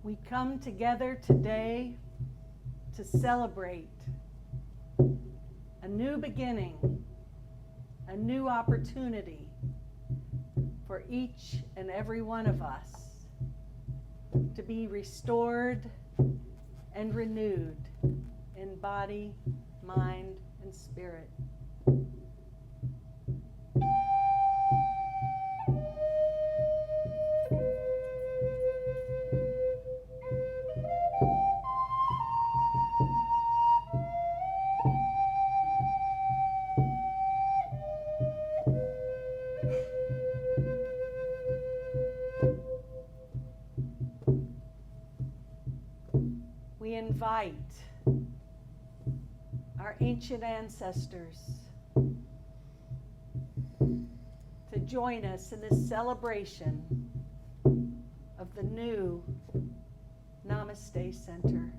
We come together today to celebrate a new beginning, a new opportunity for each and every one of us to be restored and renewed in body, mind, and spirit. We invite our ancient ancestors to join us in this celebration of the new Namaste Center.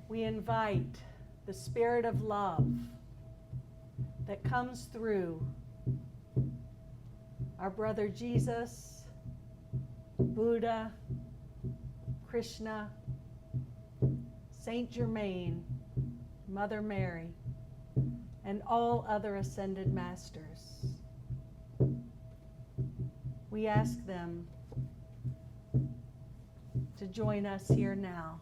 We invite the spirit of love that comes through our brother Jesus, Buddha, Krishna, Saint Germain, Mother Mary, and all other ascended masters. We ask them to join us here now.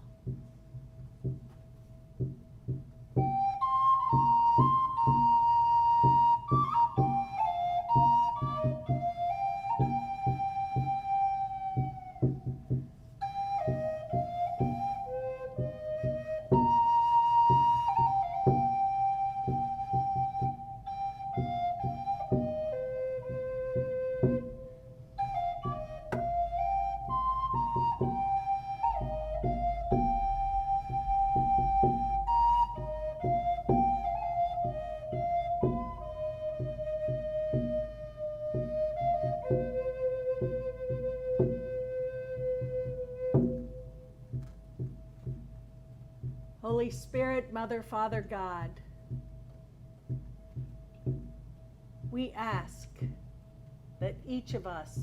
Holy Spirit, Mother, Father, God, we ask that each of us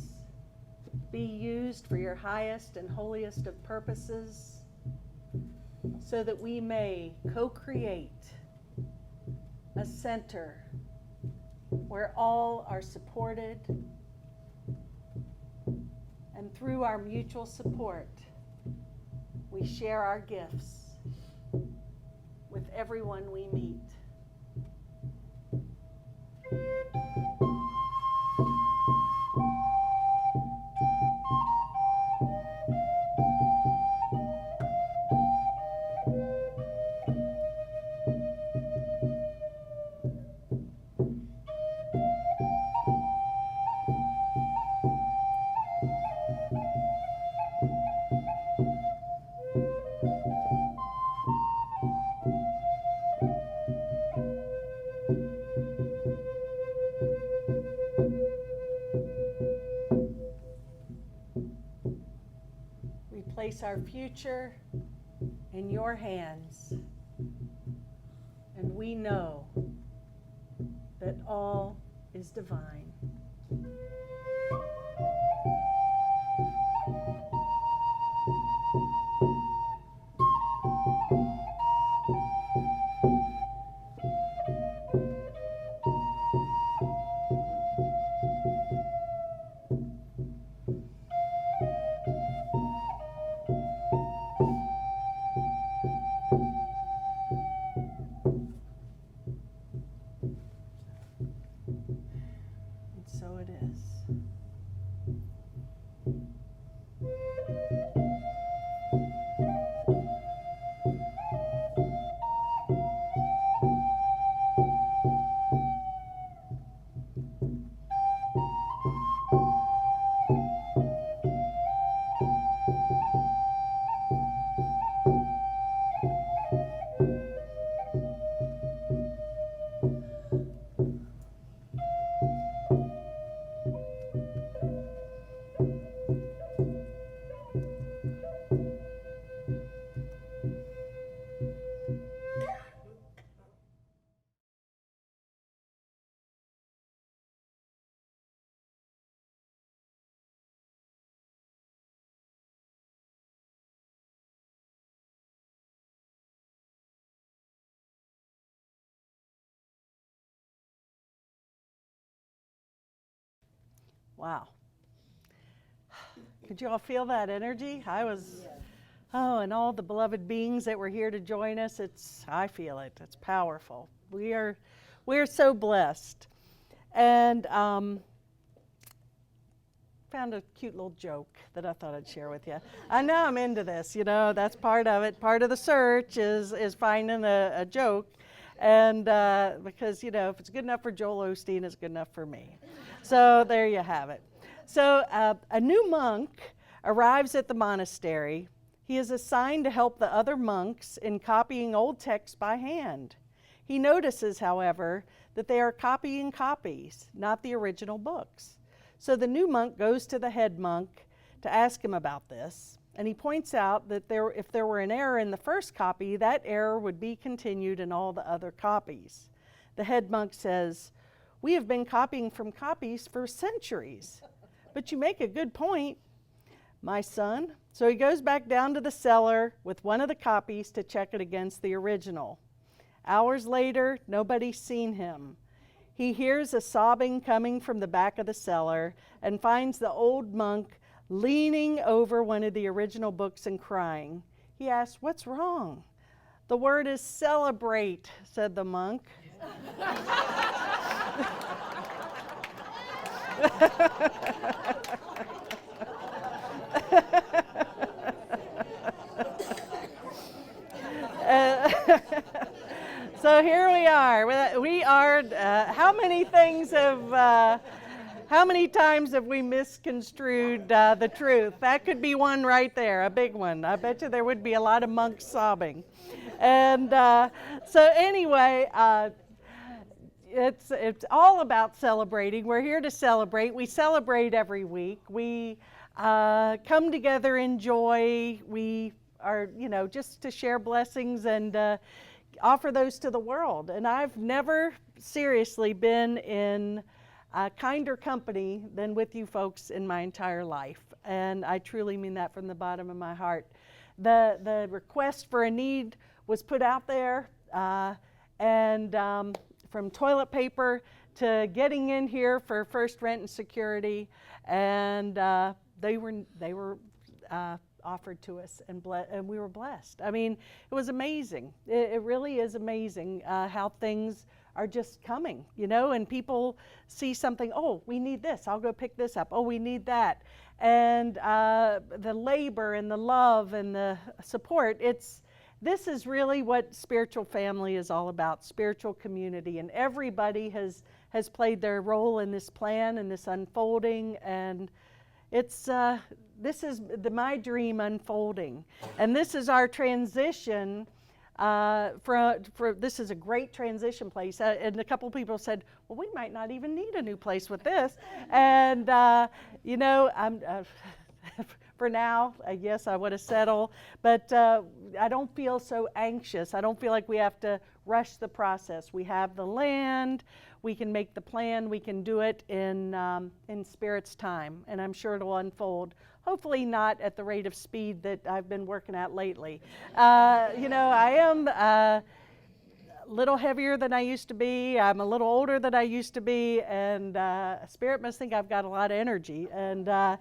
be used for your highest and holiest of purposes, so that we may co-create a center where all are supported, and through our mutual support, we share our gifts with everyone we meet. We place our future in your hands, and we know that all is divine. Wow. Could you all feel that energy? Oh, and all the beloved beings that were here to join us, I feel it. It's powerful. We're so blessed. And found a cute little joke that I thought I'd share with you. I know I'm into this, that's part of it. Part of the search is finding a joke. And because, if it's good enough for Joel Osteen, it's good enough for me. So there you have it. So a new monk arrives at the monastery. He is assigned to help the other monks in copying old texts by hand. He notices, however, that they are copying copies, not the original books. So the new monk goes to the head monk to ask him about this, and he points out that if there were an error in the first copy, that error would be continued in all the other copies. The head monk says, "We have been copying from copies for centuries, but you make a good point, my son." So he goes back down to the cellar with one of the copies to check it against the original. Hours later, nobody's seen him. He hears a sobbing coming from the back of the cellar and finds the old monk leaning over one of the original books and crying. He asks, "What's wrong?" "The word is celebrate," said the monk. So here we are. How many times have we misconstrued the truth? That could be one right there, a big one. I bet you there would be a lot of monks sobbing. And so anyway, it's all about celebrating. We're here to celebrate. We celebrate every week. We come together in joy. We are, just to share blessings and offer those to the world. And I've never seriously been in a kinder company than with you folks in my entire life. And I truly mean that from the bottom of my heart. The request for a need was put out there, and from toilet paper to getting in here for first rent and security, and they were offered to us, and we were blessed. I mean, it was amazing. It really is amazing how things are just coming, and people see something, "Oh, we need this, I'll go pick this up. Oh, we need that." And the labor and the love and the support, this is really what spiritual family is all about, spiritual community, and everybody has played their role in this plan and this unfolding, and this is my dream unfolding, and this is our transition. This is a great transition place, and a couple people said, "Well, we might not even need a new place with this," and I'm. For now, I guess I would have settled, but I don't feel so anxious. I don't feel like we have to rush the process. We have the land, we can make the plan, we can do it in Spirit's time, and I'm sure it'll unfold. Hopefully not at the rate of speed that I've been working at lately. I am a little heavier than I used to be. I'm a little older than I used to be, and Spirit must think I've got a lot of energy, and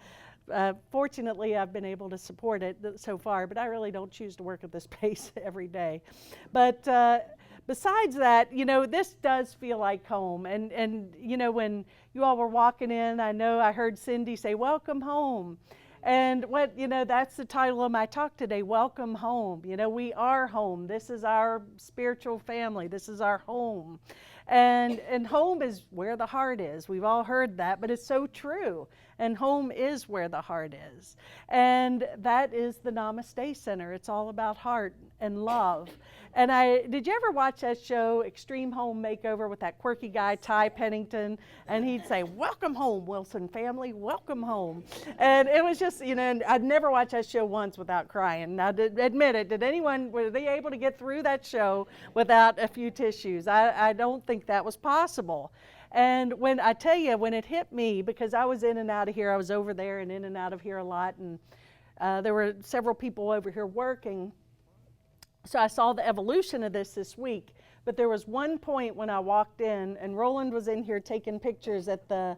fortunately, I've been able to support it so far, but I really don't choose to work at this pace every day. But besides that, this does feel like home. And when you all were walking in, I heard Cindy say, "Welcome home." And that's the title of my talk today, Welcome Home. We are home. This is our spiritual family. This is our home. And home is where the heart is. We've all heard that, but it's so true. And home is where the heart is. And that is the Namaste Center. It's all about heart and love. And did you ever watch that show, Extreme Home Makeover, with that quirky guy, Ty Pennington? And he'd say, "Welcome home, Wilson family, welcome home." And it was just, I'd never watched that show once without crying. Now, admit it, were they able to get through that show without a few tissues? I don't think that was possible. And when it hit me, because I was in and out of here, I was over there and in and out of here a lot, and there were several people over here working. So I saw the evolution of this week. But there was one point when I walked in, and Roland was in here taking pictures at the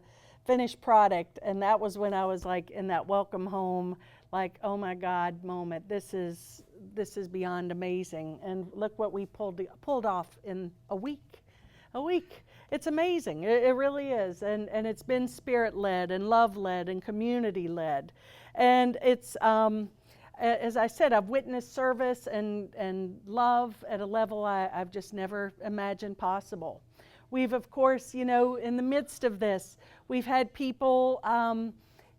finished product, and that was when I was like in that welcome home, like, oh my God moment. This is beyond amazing. And look what we pulled off in a week. A week. It's amazing. It really is. And it's been spirit-led and love-led and community-led. And it's, as I said, I've witnessed service and love at a level I've just never imagined possible. We've, of course, in the midst of this, we've had people,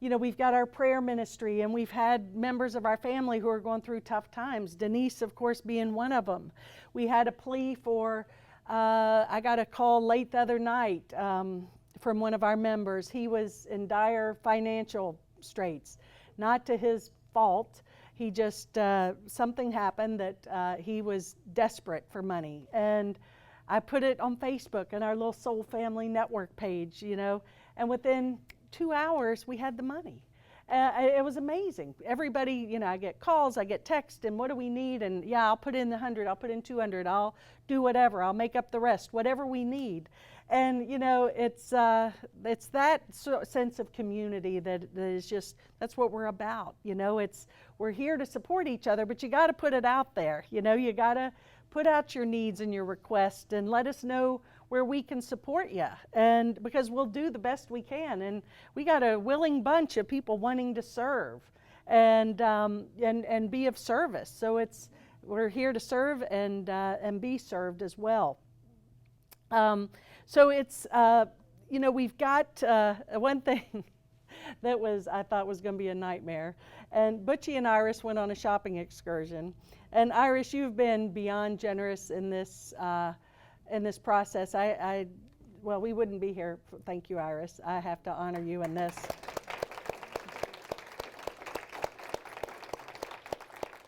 we've got our prayer ministry, and we've had members of our family who are going through tough times. Denise, of course, being one of them. We had a plea for, I got a call late the other night from one of our members. He was in dire financial straits, not to his fault. He just, something happened that he was desperate for money. And I put it on Facebook and our little Soul Family Network page, and within 2 hours we had the money. It was amazing. Everybody, I get calls, I get texts, and what do we need? And yeah, I'll put in the 100, I'll put in 200, I'll do whatever, I'll make up the rest, whatever we need. And it's that sense of community that is just, that's what we're about. We're here to support each other, but you got to put it out there. You got to put out your needs and your requests and let us know where we can support you, and because we'll do the best we can. And we got a willing bunch of people wanting to serve and be of service. So we're here to serve and be served as well. So it's we've got one thing that I thought was going to be a nightmare. And Butchie and Iris went on a shopping excursion. And Iris, you've been beyond generous in this process. Well, we wouldn't be here. Thank you, Iris. I have to honor you in this.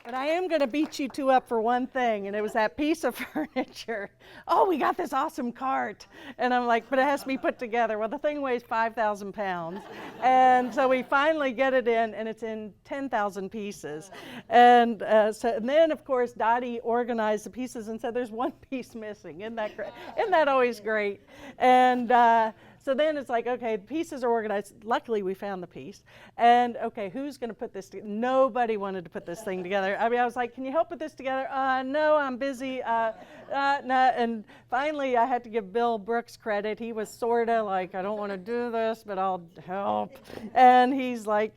But I am going to beat you two up for one thing, and it was that piece of furniture. Oh, we got this awesome cart. And I'm like, but it has to be put together. Well, the thing weighs 5,000 pounds. And so we finally get it in, and it's in 10,000 pieces. And then, of course, Dottie organized the pieces and said, there's one piece missing. Isn't that always great? And so then it's like, okay, the pieces are organized. Luckily, we found the piece. And okay, who's going to put this together? Nobody wanted to put this thing together. I was like, can you help put this together? No, I'm busy. No. And finally, I had to give Bill Brooks credit. He was sort of like, I don't want to do this, but I'll help. And he's like,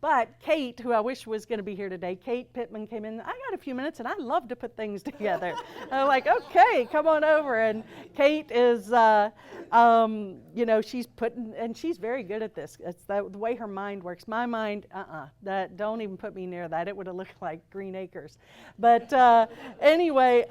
But Kate, who I wish was going to be here today, Kate Pittman came in. I got a few minutes, and I love to put things together. I'm like, okay, come on over. And Kate is, she's putting, and she's very good at this. It's the way her mind works. My mind, that don't even put me near that. It would have looked like Green Acres. But anyway,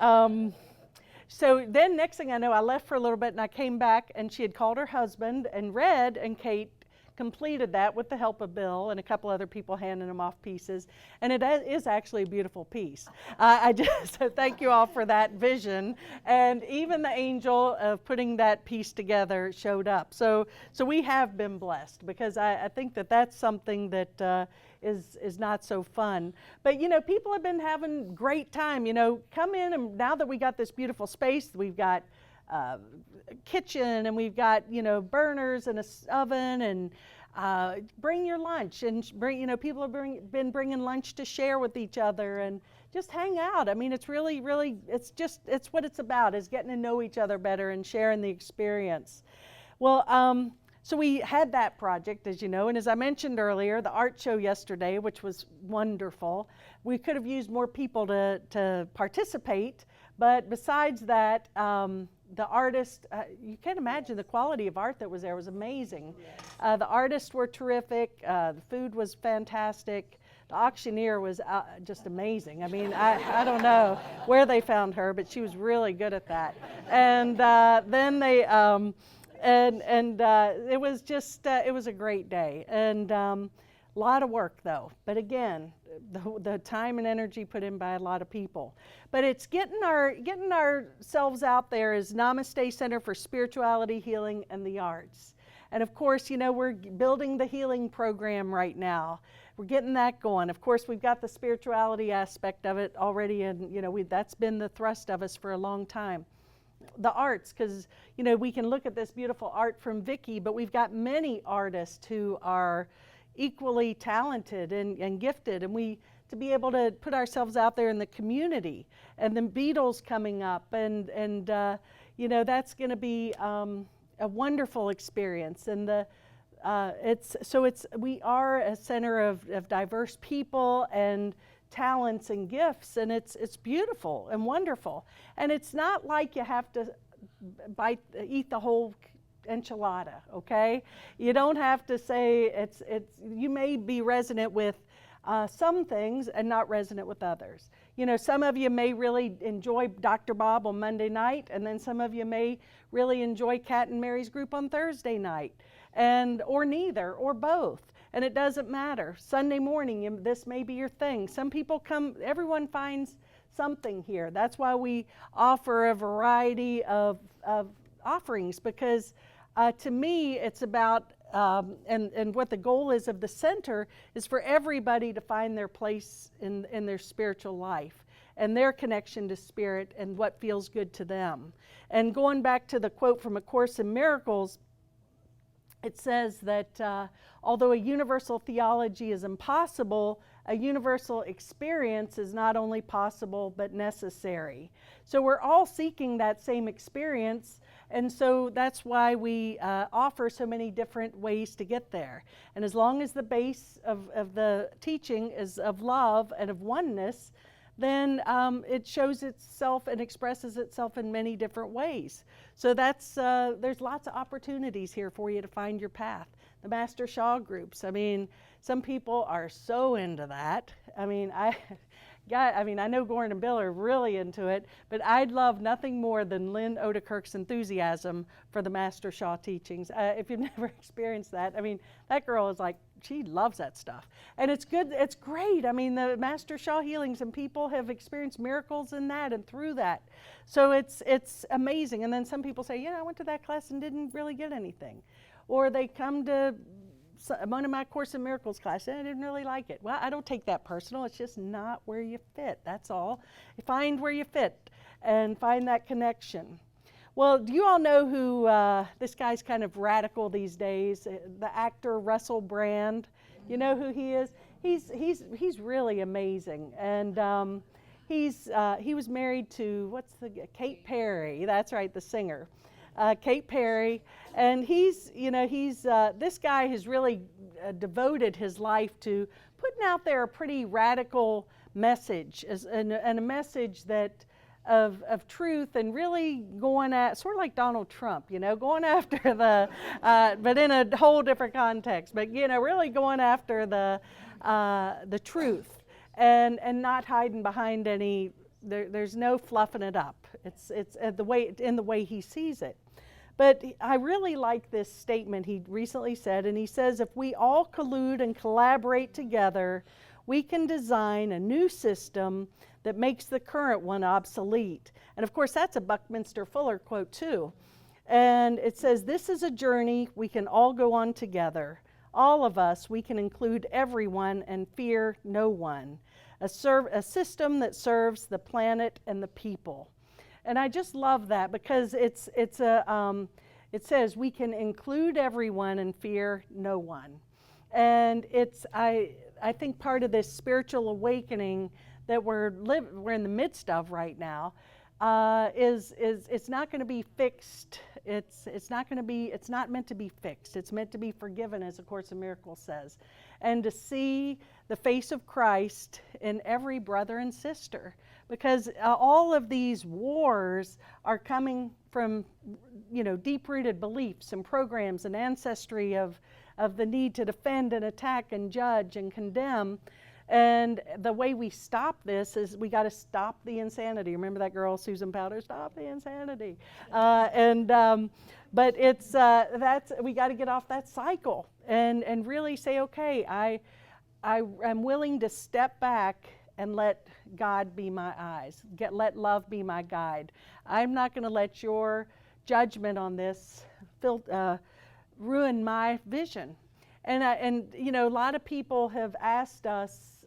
so then next thing I know, I left for a little bit, and I came back, and she had called her husband, and Red and Kate completed that with the help of Bill and a couple other people handing them off pieces, and it is actually a beautiful piece. So thank you all for that vision, and even the angel of putting that piece together showed up. So we have been blessed, because I think that's something that is not so fun. But people have been having great time. Come in, and now that we got this beautiful space, we've got kitchen, and we've got burners and a oven, and bring your lunch, and people have been bringing lunch to share with each other and just hang out. I mean, it's really it's what it's about, is getting to know each other better and sharing the experience. Well, so we had that project, as you know, and as I mentioned earlier, the art show yesterday, which was wonderful. We could have used more people to participate, but besides that, the artist, you can't imagine the quality of art that was there. Was amazing. The artists were terrific. The food was fantastic. The auctioneer was just amazing. I mean, I don't know where they found her, but she was really good at that. And then they, it was just, it was a great day. And a lot of work, though. But again, the time and energy put in by a lot of people. But it's getting ourselves out there as Namaste Center for Spirituality, Healing, and the Arts. And of course, we're building the healing program right now. We're getting that going. Of course, we've got the spirituality aspect of it already, and that's been the thrust of us for a long time. the arts, because we can look at this beautiful art from Vicki, but we've got many artists who are equally talented and gifted, and to be able to put ourselves out there in the community, and the Beatles coming up, and that's going to be a wonderful experience. And we are a center of diverse people and talents and gifts, and it's beautiful and wonderful. And it's not like you have to eat the whole enchilada, okay? You don't have to say you may be resonant with some things and not resonant with others. Some of you may really enjoy Dr. Bob on Monday night, and then some of you may really enjoy Kat and Mary's group on Thursday night, or neither, or both. And it doesn't matter. Sunday morning, this may be your thing. Some people come, everyone finds something here. That's why we offer a variety of offerings, because to me, it's about, and what the goal is of the center is for everybody to find their place in their spiritual life and their connection to spirit and what feels good to them. And going back to the quote from A Course in Miracles, it says that although a universal theology is impossible, a universal experience is not only possible but necessary. So we're all seeking that same experience, and so that's why we offer so many different ways to get there. And as long as the base of the teaching is of love and of oneness, then it shows itself and expresses itself in many different ways. So there's lots of opportunities here for you to find your path. The Master Sha groups, some people are so into that. I know Gordon and Bill are really into it, but I'd love nothing more than Lynn Odekirk's enthusiasm for the Master Sha teachings. If you've never experienced that, that girl is like, she loves that stuff. And it's good, it's great. The Master Sha healings, and people have experienced miracles in that and through that. So it's amazing. And then some people say, I went to that class and didn't really get anything. Or they come to one of my Course in Miracles classes, I didn't really like it. Well, I don't take that personal. It's just not where you fit. That's all. You find where you fit and find that connection. Well, do you all know who this guy's kind of radical these days? The actor Russell Brand. You know who he is? He's really amazing, and he was married to Kate Perry. That's right, the singer. Kate Perry, and this guy has really devoted his life to putting out there a pretty radical message, and a message that of truth, and really going at, sort of like Donald Trump, going after but in a whole different context, but really going after the truth, and not hiding behind any. There's no fluffing it up. It's in the way he sees it. But I really like this statement he recently said, and he says, if we all collude and collaborate together, we can design a new system that makes the current one obsolete. And of course, that's a Buckminster Fuller quote too. And it says, this is a journey we can all go on together. All of us, we can include everyone and fear no one. A system that serves the planet and the people. And I just love that, because it says we can include everyone and fear no one. And I think part of this spiritual awakening that we're in the midst of right now is it's not going to be fixed. It's not meant to be fixed. It's meant to be forgiven, as A Course in Miracles says, and to see the face of Christ in every brother and sister. Because all of these wars are coming from, deep-rooted beliefs and programs and ancestry of the need to defend and attack and judge and condemn. And the way we stop this is we got to stop the insanity. Remember that girl, Susan Powder? Stop the insanity. But we got to get off that cycle and really say, okay, I'm willing to step back and let God be my eyes. Let love be my guide. I'm not going to let your judgment on this ruin my vision. And a lot of people have asked us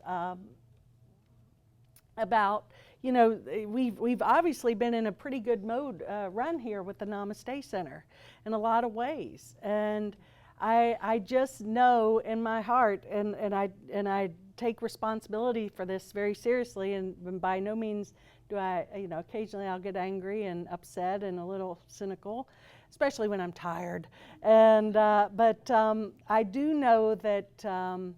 about, we've obviously been in a pretty good mode run here with the Namaste Center in a lot of ways. And I just know in my heart, and I take responsibility for this very seriously, and by no means do I, occasionally I'll get angry and upset and a little cynical, especially when I'm tired. And but I do know that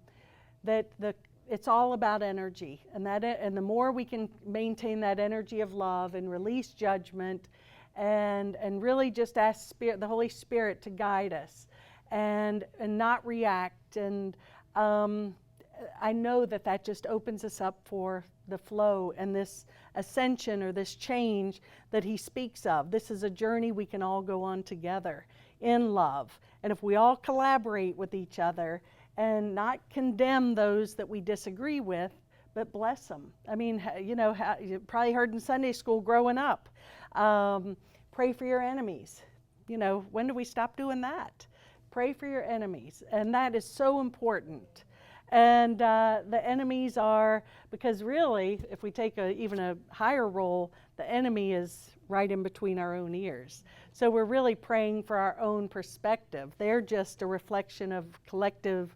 it's all about energy, and the more we can maintain that energy of love and release judgment, and really just ask the Holy Spirit to guide us, and not react. And I know that just opens us up for the flow and this ascension or this change that he speaks of. This is a journey we can all go on together in love. And if we all collaborate with each other and not condemn those that we disagree with, but bless them. I mean, you probably heard in Sunday school growing up, pray for your enemies. When do we stop doing that? Pray for your enemies. And that is so important. And the enemies are, because really, if we take even a higher role, the enemy is right in between our own ears. So we're really praying for our own perspective. They're just a reflection of collective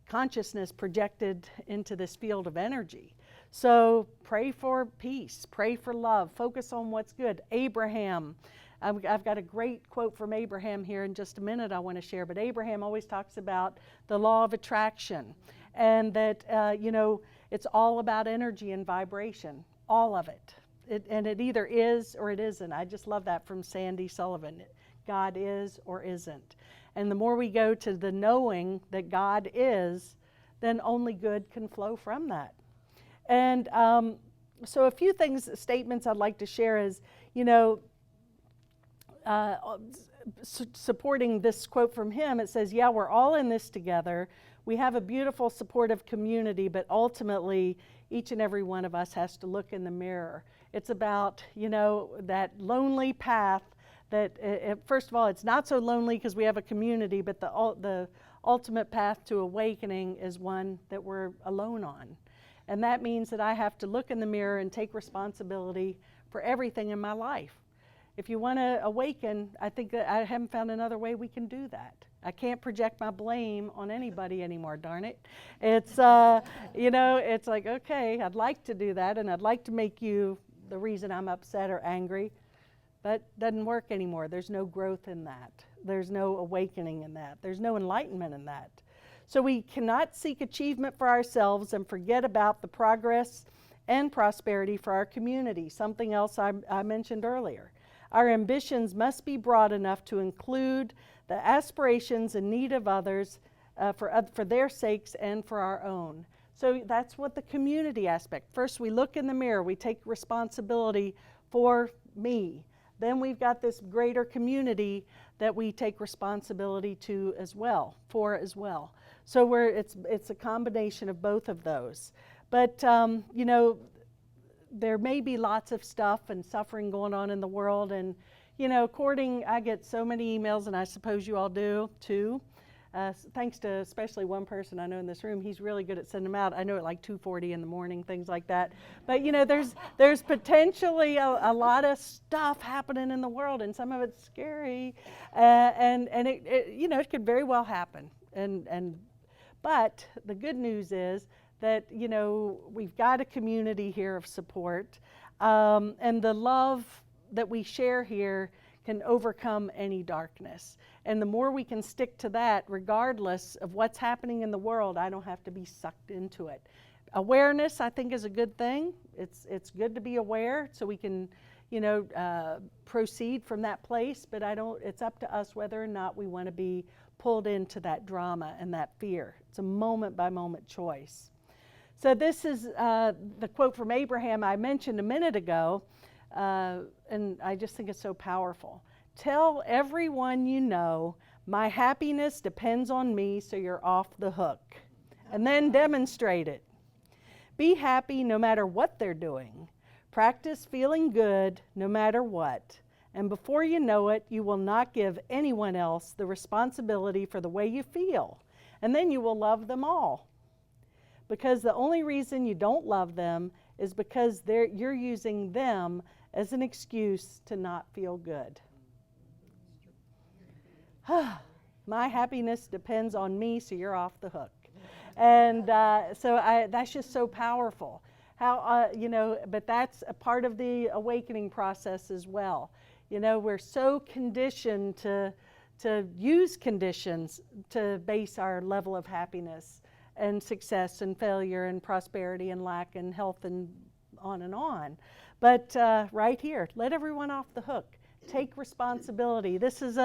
consciousness projected into this field of energy. So pray for peace, pray for love, focus on what's good. Abraham, I've got a great quote from Abraham here in just a minute I want to share, but Abraham always talks about the law of attraction, and that, it's all about energy and vibration, all of it. And it either is or it isn't. I just love that from Sandy Sullivan. God is or isn't. And the more we go to the knowing that God is, then only good can flow from that. And so a few statements I'd like to share is, supporting this quote from him. It says, yeah, we're all in this together. We have a beautiful, supportive community, but ultimately, each and every one of us has to look in the mirror. It's about, that lonely path that, first of all, it's not so lonely because we have a community, but the ultimate path to awakening is one that we're alone on. And that means that I have to look in the mirror and take responsibility for everything in my life. If you want to awaken, I think that I haven't found another way we can do that. I can't project my blame on anybody anymore, darn it. It's, it's like, okay, I'd like to do that, and I'd like to make you the reason I'm upset or angry, but it doesn't work anymore. There's no growth in that. There's no awakening in that. There's no enlightenment in that. So we cannot seek achievement for ourselves and forget about the progress and prosperity for our community, something else I mentioned earlier. Our ambitions must be broad enough to include the aspirations and need of others for their sakes and for our own. So that's what the community aspect. First, we look in the mirror. We take responsibility for me. Then we've got this greater community that we take responsibility to as well, for as well. So it's a combination of both of those. But, there may be lots of stuff and suffering going on in the world, and I get so many emails, and I suppose you all do too, thanks to especially one person I know in this room. He's really good at sending them out. I know at like 2:40 in the morning, things like that. But there's potentially a lot of stuff happening in the world, and some of it's scary, and it could very well happen. But the good news is that, we've got a community here of support, and the love that we share here can overcome any darkness. And the more we can stick to that, regardless of what's happening in the world, I don't have to be sucked into it. Awareness, I think, is a good thing. It's good to be aware so we can, proceed from that place, but it's up to us whether or not we want to be pulled into that drama and that fear. It's a moment-by-moment choice. So this is the quote from Abraham I mentioned a minute ago, and I just think it's so powerful. Tell everyone you know, my happiness depends on me, so you're off the hook. And then demonstrate it. Be happy no matter what they're doing. Practice feeling good no matter what. And before you know it, you will not give anyone else the responsibility for the way you feel. And then you will love them all. Because the only reason you don't love them is because you're using them as an excuse to not feel good. My happiness depends on me, so you're off the hook. And that's just so powerful. How, but that's a part of the awakening process as well. We're so conditioned to use conditions to base our level of happiness and success and failure and prosperity and lack and health and on and on. But right here, let everyone off the hook. Take responsibility. This is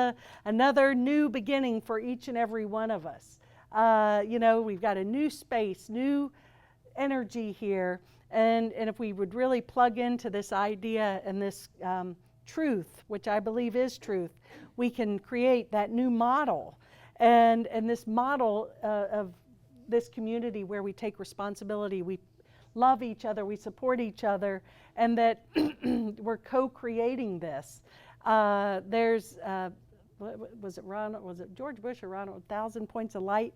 another new beginning for each and every one of us. We've got a new space, new energy here. And if we would really plug into this idea and this truth, which I believe is truth, we can create that new model. And this model of this community where we take responsibility, we love each other, we support each other, and that we're co-creating this. There's was it George Bush or Ronald? 1,000 points of light.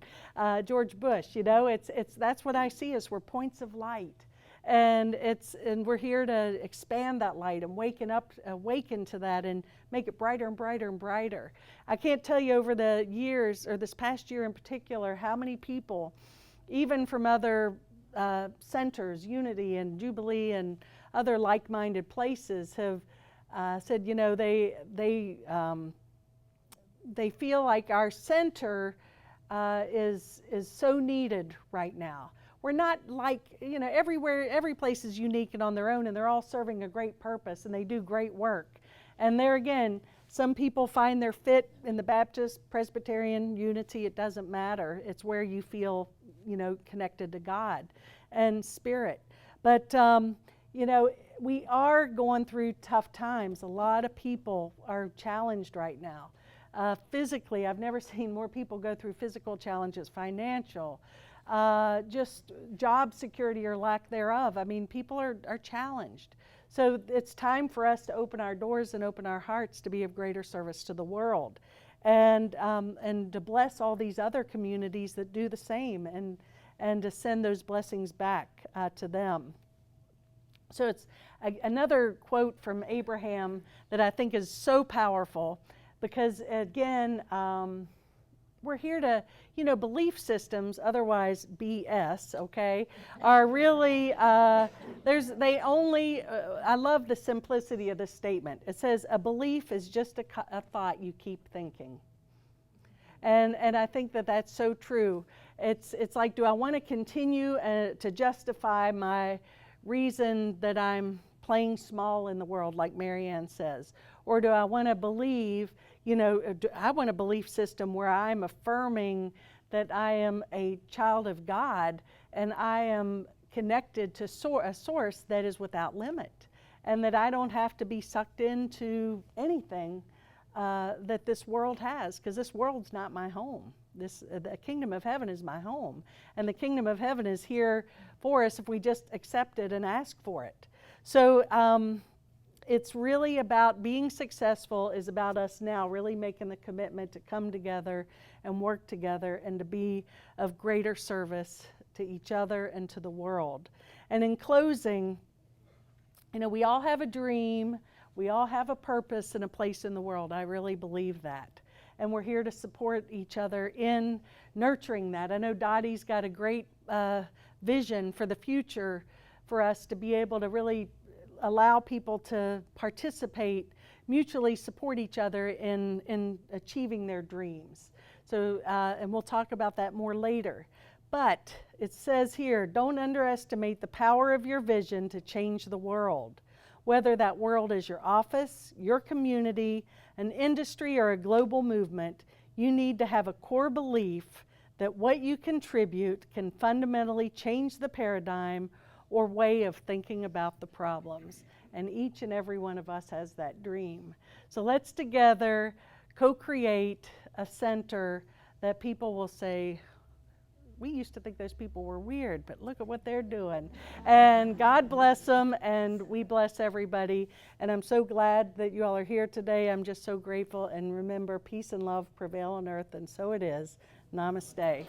George Bush. That's what I see as we're points of light, and we're here to expand that light and awaken to that, and make it brighter and brighter and brighter. I can't tell you over the years, or this past year in particular, how many people, even from other centers, Unity and Jubilee and other like-minded places, have said, they feel like our center is so needed right now. We're not like, everywhere, every place is unique and on their own, and they're all serving a great purpose, and they do great work. And there again, some people find their fit in the Baptist, Presbyterian, Unity. It doesn't matter. It's where you feel, connected to God and Spirit. But, we are going through tough times. A lot of people are challenged right now. Physically, I've never seen more people go through physical challenges, financial, just job security or lack thereof. I mean, people are challenged. So it's time for us to open our doors and open our hearts to be of greater service to the world, and to bless all these other communities that do the same, and to send those blessings back to them. So it's another quote from Abraham that I think is so powerful, because again, we're here to, belief systems, otherwise BS, okay, are really, I love the simplicity of this statement. It says, a belief is just a thought you keep thinking. And I think that that's so true. It's like, do I want to continue to justify my reason that I'm playing small in the world, like Marianne says? Or do I want to believe, I want a belief system where I'm affirming that I am a child of God, and I am connected to a source that is without limit, and that I don't have to be sucked into anything that this world has, because this world's not my home. The kingdom of heaven is my home, and the kingdom of heaven is here for us if we just accept it and ask for it. So it's really about being successful, is about us now really making the commitment to come together and work together, and to be of greater service to each other and to the world. And in closing, we all have a dream, we all have a purpose and a place in the world. I really believe that. And we're here to support each other in nurturing that. I know Dottie's got a great vision for the future for us to be able to really allow people to participate, mutually support each other in achieving their dreams. So, and we'll talk about that more later. But it says here, don't underestimate the power of your vision to change the world. Whether that world is your office, your community, an industry, or a global movement, you need to have a core belief that what you contribute can fundamentally change the paradigm or way of thinking about the problems. And each and every one of us has that dream. So let's together co-create a center that people will say, we used to think those people were weird, but look at what they're doing. And God bless them, and we bless everybody. And I'm so glad that you all are here today. I'm just so grateful. And remember, peace and love prevail on earth, and so it is. Namaste.